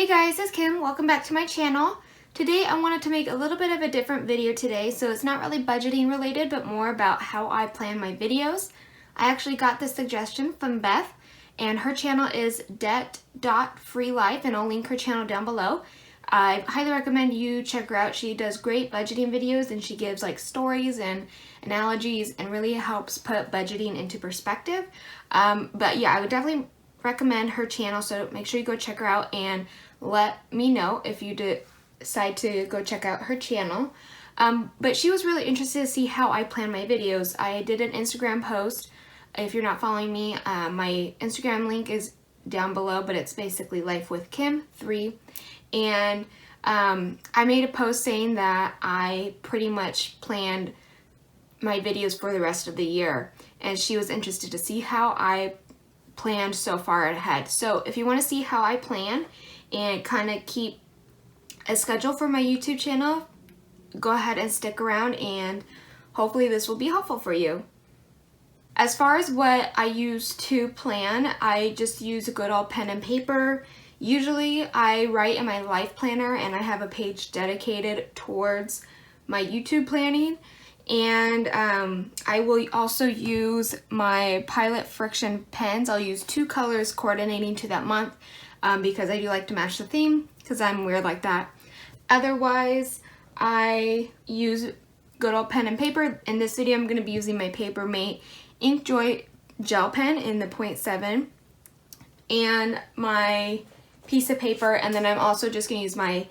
Hey guys, it's Kim. Welcome back to my channel. Today I wanted to make a little bit of a different video today, so it's not really budgeting related, but more about how I plan my videos. I actually got this suggestion from Beth, and her channel is debt.freelife, and I'll link her channel down below. I highly recommend you check her out. She does great budgeting videos, and she gives like stories and analogies and really helps put budgeting into perspective. But yeah, I would definitely recommend her channel, so make sure you go check her out and let me know if you decide to go check out her channel. But she was really interested to see how I plan my videos. I did an Instagram post. If you're not following me, my Instagram link is down below, but it's basically Life with Kim 3. And I made a post saying that I pretty much planned my videos for the rest of the year, and she was interested to see how I planned so far ahead. So if you want to see how I plan and kind of keep a schedule for my YouTube channel, go ahead and stick around, and hopefully this will be helpful for you. As far as what I use to plan, I just use a good old pen and paper. Usually I write in my life planner, and I have a page dedicated towards my YouTube planning. And I will also use my Pilot Friction pens. I'll use 2 colors coordinating to that month because I do like to match the theme, because I'm weird like that. Otherwise, I use good old pen and paper. In this video, I'm going to be using my Papermate Inkjoy gel pen in the 0.7 and my piece of paper, and then I'm also just going to use my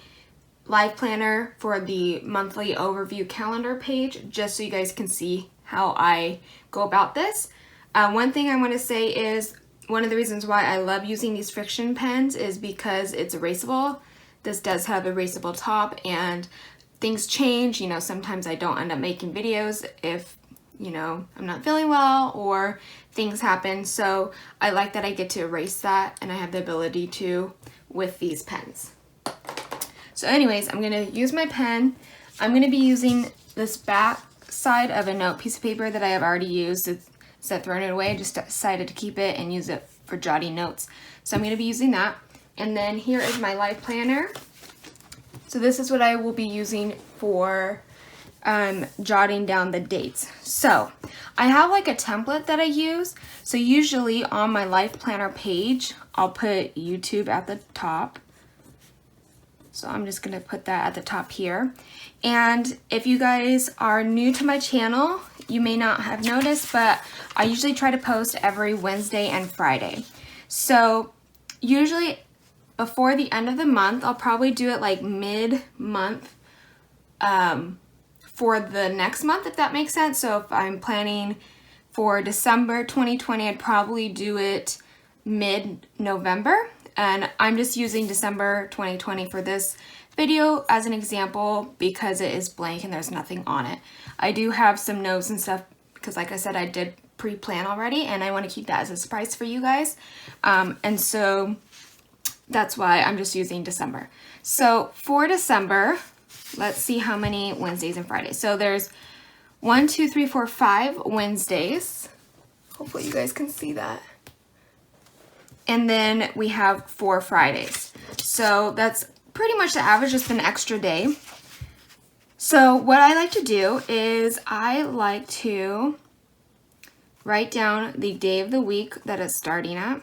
life planner for the monthly overview calendar page, just so you guys can see how I go about this. One thing I want to say is one of the reasons why I love using these friction pens is because it's erasable. This does have erasable top, and things change. You know, sometimes I don't end up making videos if, you know, I'm not feeling well or things happen. So I like that I get to erase that, and I have the ability to with these pens. So anyways, I'm going to use my pen. I'm going to be using this back side of a note piece of paper that I have already used. Instead of throwing it away, I just decided to keep it and use it for jotting notes. So I'm going to be using that. And then here is my life planner. So this is what I will be using for jotting down the dates. So I have like a template that I use. So usually on my life planner page, I'll put YouTube at the top. So I'm just going to put that at the top here. And if you guys are new to my channel, you may not have noticed, but I usually try to post every Wednesday and Friday. So usually before the end of the month, I'll probably do it like mid-month for the next month, if that makes sense. So if I'm planning for December 2020, I'd probably do it mid-November. And I'm just using December 2020 for this video as an example because it is blank and there's nothing on it. I do have some notes and stuff because, like I said, I did pre-plan already, and I want to keep that as a surprise for you guys. And so that's why I'm just using December. So for December, let's see how many Wednesdays and Fridays. So there's 1, 2, 3, 4, 5 Wednesdays. Hopefully you guys can see that. And then we have 4 Fridays. So that's pretty much the average, just an extra day. So what I like to do is I like to write down the day of the week that it's starting at.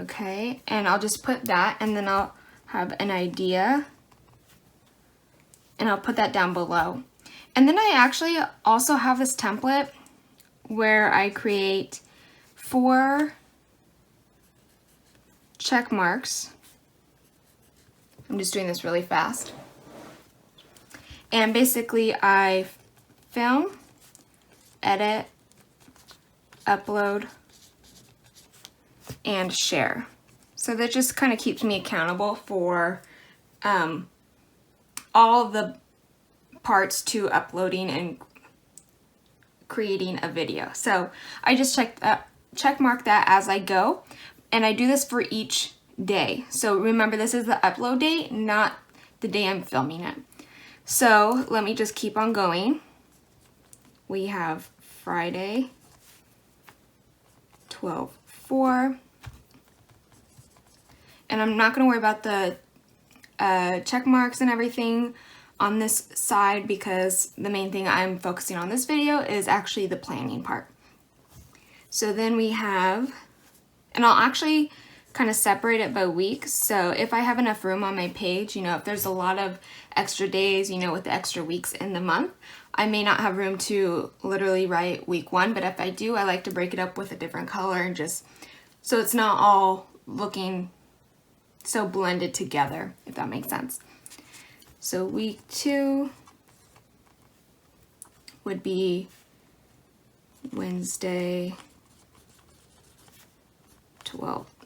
Okay, and I'll just put that, and then I'll have an idea, and I'll put that down below. And then I actually also have this template where I create 4 check marks. I'm just doing this really fast. And basically I film, edit, upload, and share. So that just kind of keeps me accountable for all the parts to uploading and creating a video. So I just check mark that as I go, and I do this for each day. So remember, this is the upload date, not the day I'm filming it. So let me just keep on going. We have Friday 12.4. And I'm not going to worry about the check marks and everything on this side because the main thing I'm focusing on this video is actually the planning part. So then we have, and I'll actually kind of separate it by week. So if I have enough room on my page, you know, if there's a lot of extra days, you know, with the extra weeks in the month, I may not have room to literally write week 1, but if I do, I like to break it up with a different color and just so it's not all looking so blended together, if that makes sense. So week 2 would be Wednesday,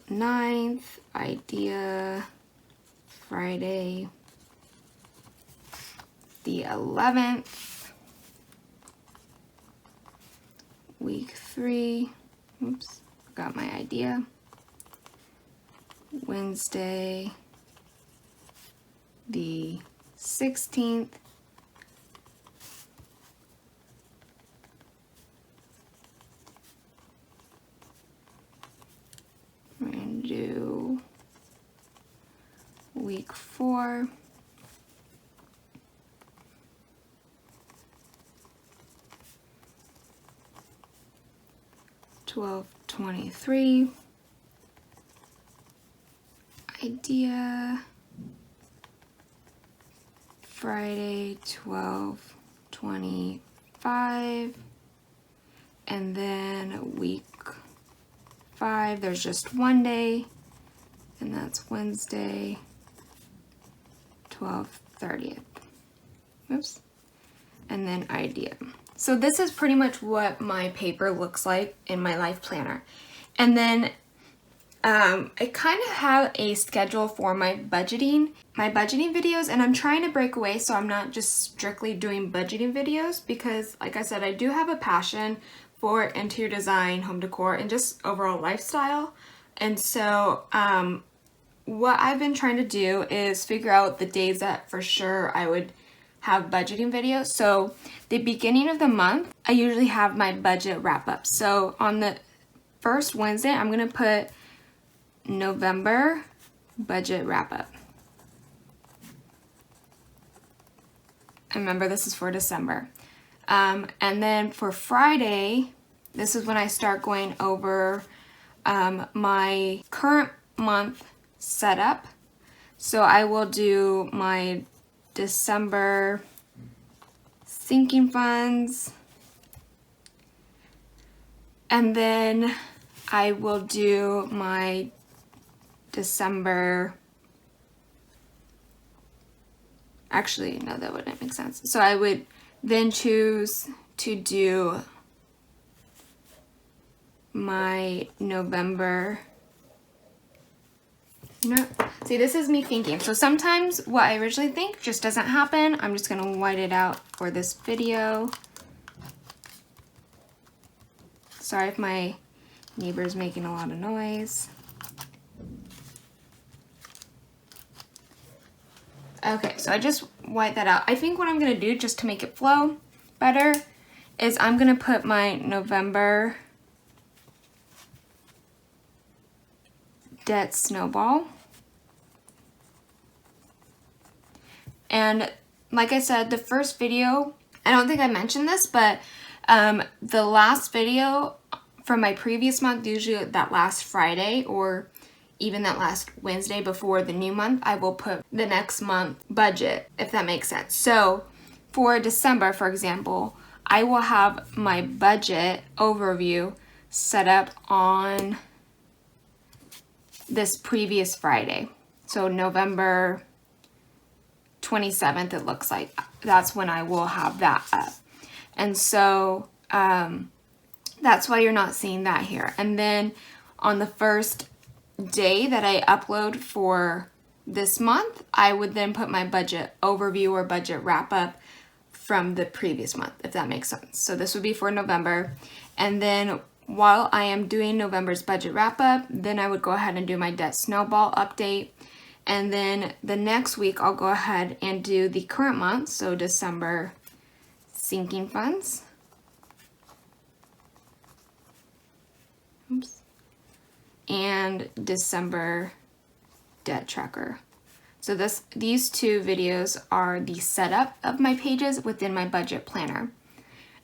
9th, idea, Friday, the 11th, week 3, oops, got my idea, Wednesday, the 16th, we're going to do week 4, $12.23, idea, Friday, 12.25, and then week 5, there's just one day, and that's Wednesday, 12/30. Oops. And then idea. So this is pretty much what my paper looks like in my life planner. And then I kind of have a schedule for my budgeting videos, and I'm trying to break away so I'm not just strictly doing budgeting videos because, like I said, I do have a passion for interior design, home decor, and just overall lifestyle. And so what I've been trying to do is figure out the days that for sure I would have budgeting videos. So the beginning of the month, I usually have my budget wrap up. So on the first Wednesday, I'm gonna put November budget wrap up. And remember, this is for December. And then for Friday, this is when I start going over my current month setup. So I will do my December sinking funds, and then I will do my December, actually, no, that wouldn't make sense. So I would then choose to do my November, you know, see, this is me thinking. So sometimes what I originally think just doesn't happen. I'm just gonna white it out for this video. Sorry if my neighbor's making a lot of noise. Okay, so I just white that out. I think what I'm gonna do just to make it flow better is I'm gonna put my November debt snowball. And like I said, the first video, I don't think I mentioned this, but the last video from my previous month, usually that last Friday or even that last Wednesday before the new month, I will put the next month budget, if that makes sense. So for December, for example, I will have my budget overview set up on this previous Friday. So November 27th, it looks like. That's when I will have that up. And so that's why you're not seeing that here. And then on the first day that I upload for this month, I would then put my budget overview or budget wrap up from the previous month, if that makes sense. So this would be for November. And then while I am doing November's budget wrap up, then I would go ahead and do my debt snowball update. And then the next week, I'll go ahead and do the current month, so December sinking funds. Oops. and December debt tracker. So these two videos are the setup of my pages within my budget planner.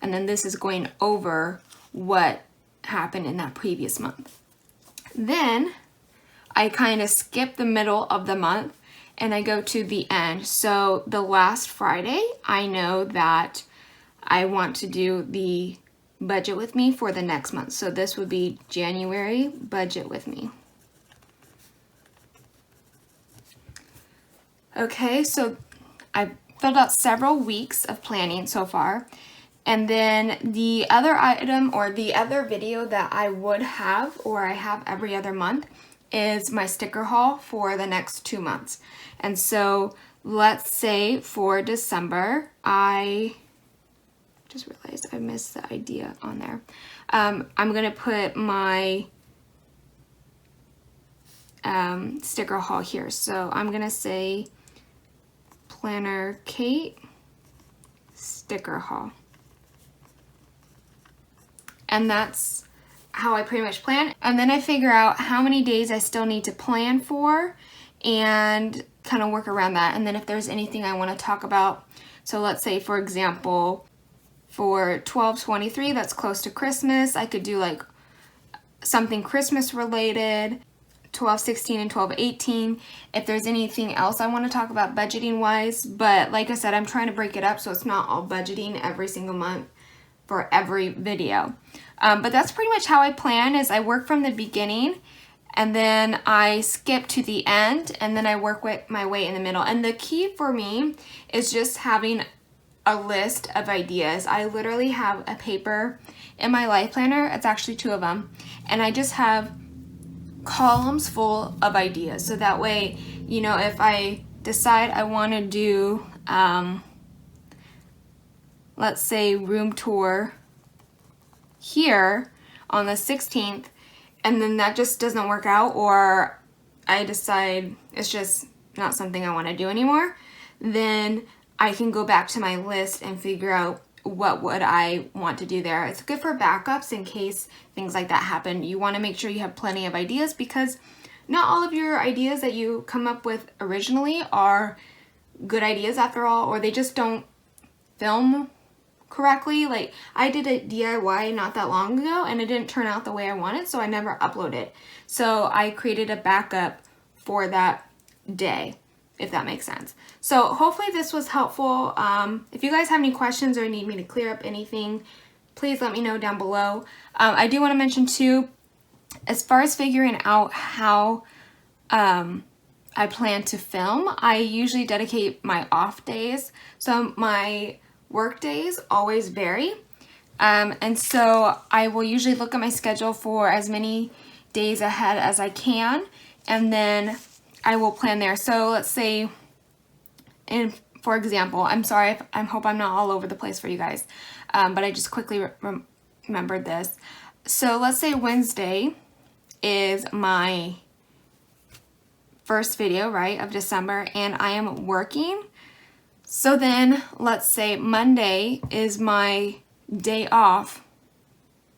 And then this is going over what happened in that previous month. Then I kind of skip the middle of the month and I go to the end. So the last Friday, I know that I want to do the budget with me for the next month. So this would be January budget with me. Okay, so I've filled out several weeks of planning so far. And then the other item or the other video that I would have, or I have every other month, is my sticker haul for the next 2 months. And so let's say for December, I just realized I missed the idea on there. I'm gonna put my sticker haul here. So I'm gonna say Planner Kate sticker haul. And that's how I pretty much plan. And then I figure out how many days I still need to plan for and kind of work around that. And then if there's anything I want to talk about, so let's say for example, for 12/23, that's close to Christmas, I could do like something Christmas related. 12/16 and 12/18, if there's anything else I want to talk about budgeting wise. But like I said, I'm trying to break it up so it's not all budgeting every single month for every video. But that's pretty much how I plan, is I work from the beginning and then I skip to the end and then I work with my way in the middle. And the key for me is just having a list of ideas. I literally have a paper in my life planner, it's actually 2 of them, and I just have columns full of ideas. So that way, you know, if I decide I want to do, let's say room tour here on the 16th, and then that just doesn't work out, or I decide it's just not something I want to do anymore, then I can go back to my list and figure out what would I want to do there. It's good for backups in case things like that happen. You want to make sure you have plenty of ideas, because not all of your ideas that you come up with originally are good ideas after all, or they just don't film correctly. Like I did a DIY not that long ago and it didn't turn out the way I wanted, so I never uploaded. So I created a backup for that day, if that makes sense. So hopefully this was helpful. If you guys have any questions or need me to clear up anything, please let me know down below. I do want to mention too, as far as figuring out how I plan to film, I usually dedicate my off days. So my work days always vary. And so I will usually look at my schedule for as many days ahead as I can, and then I will plan there. So let's say, for example, I'm sorry, I hope I'm not all over the place for you guys, but I just quickly remembered this. So let's say Wednesday is my first video, right, of December, and I am working. So then let's say Monday is my day off,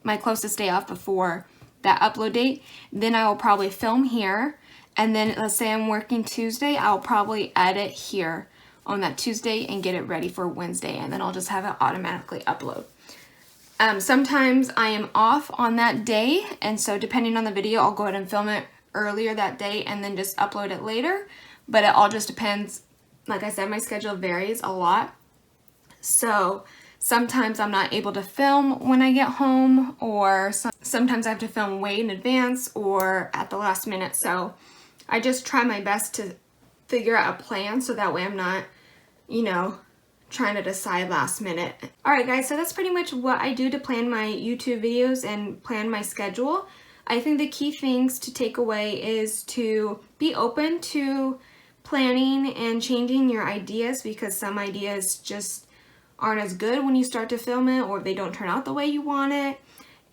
my closest day off before that upload date. Then I will probably film here. And then let's say I'm working Tuesday, I'll probably edit here on that Tuesday and get it ready for Wednesday, and then I'll just have it automatically upload. Sometimes I am off on that day, and so depending on the video, I'll go ahead and film it earlier that day and then just upload it later. But it all just depends. Like I said, my schedule varies a lot. So sometimes I'm not able to film when I get home, or sometimes I have to film way in advance or at the last minute. So I just try my best to figure out a plan so that way I'm not, you know, trying to decide last minute. Alright guys, so that's pretty much what I do to plan my YouTube videos and plan my schedule. I think the key things to take away is to be open to planning and changing your ideas, because some ideas just aren't as good when you start to film it, or they don't turn out the way you want it.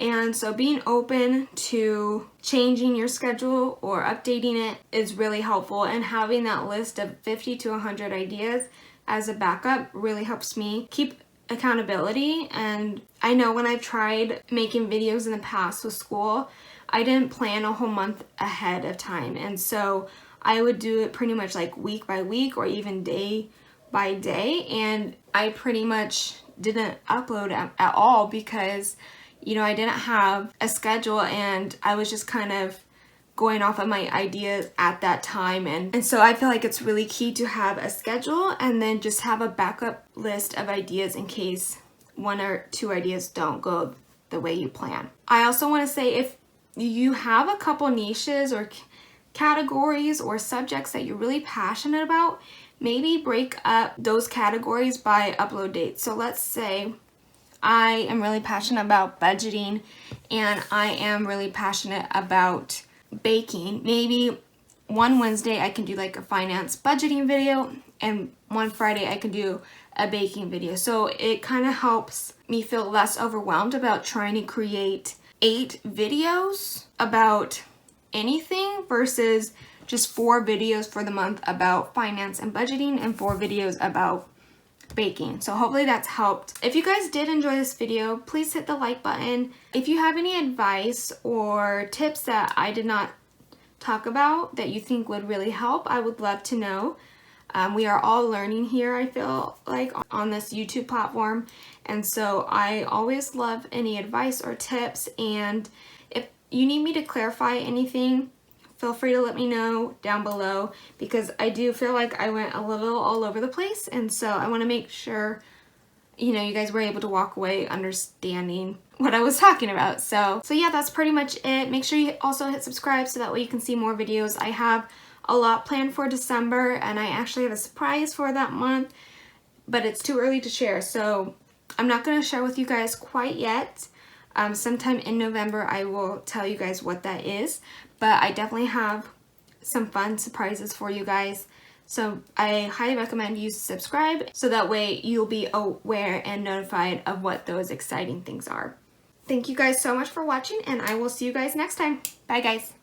And so being open to changing your schedule or updating it is really helpful, and having that list of 50 to 100 ideas as a backup really helps me keep accountability. And I know when I've tried making videos in the past with school, I didn't plan a whole month ahead of time. And so I would do it pretty much like week by week or even day by day. And I pretty much didn't upload at all because, you know, I didn't have a schedule and I was just kind of going off of my ideas at that time. And so I feel like it's really key to have a schedule and then just have a backup list of ideas in case one or two ideas don't go the way you plan. I also want to say, if you have a couple niches or categories or subjects that you're really passionate about, maybe break up those categories by upload dates. So let's say I am really passionate about budgeting and I am really passionate about baking. Maybe one Wednesday I can do like a finance budgeting video and one Friday I can do a baking video. So it kind of helps me feel less overwhelmed about trying to create 8 videos about anything versus just 4 videos for the month about finance and budgeting and 4 videos about baking. So hopefully that's helped. If you guys did enjoy this video, please hit the like button. If you have any advice or tips that I did not talk about that you think would really help, I would love to know. We are all learning here, I feel like, on this YouTube platform. And so I always love any advice or tips. And if you need me to clarify anything, feel free to let me know down below, because I do feel like I went a little all over the place. And so I want to make sure, you know, you guys were able to walk away understanding what I was talking about. So yeah, that's pretty much it. Make sure you also hit subscribe so that way you can see more videos. I have a lot planned for December, and I actually have a surprise for that month, but it's too early to share. So I'm not going to share with you guys quite yet. Sometime in November, I will tell you guys what that is, but I definitely have some fun surprises for you guys. So I highly recommend you subscribe so that way you'll be aware and notified of what those exciting things are. Thank you guys so much for watching, and I will see you guys next time. Bye guys.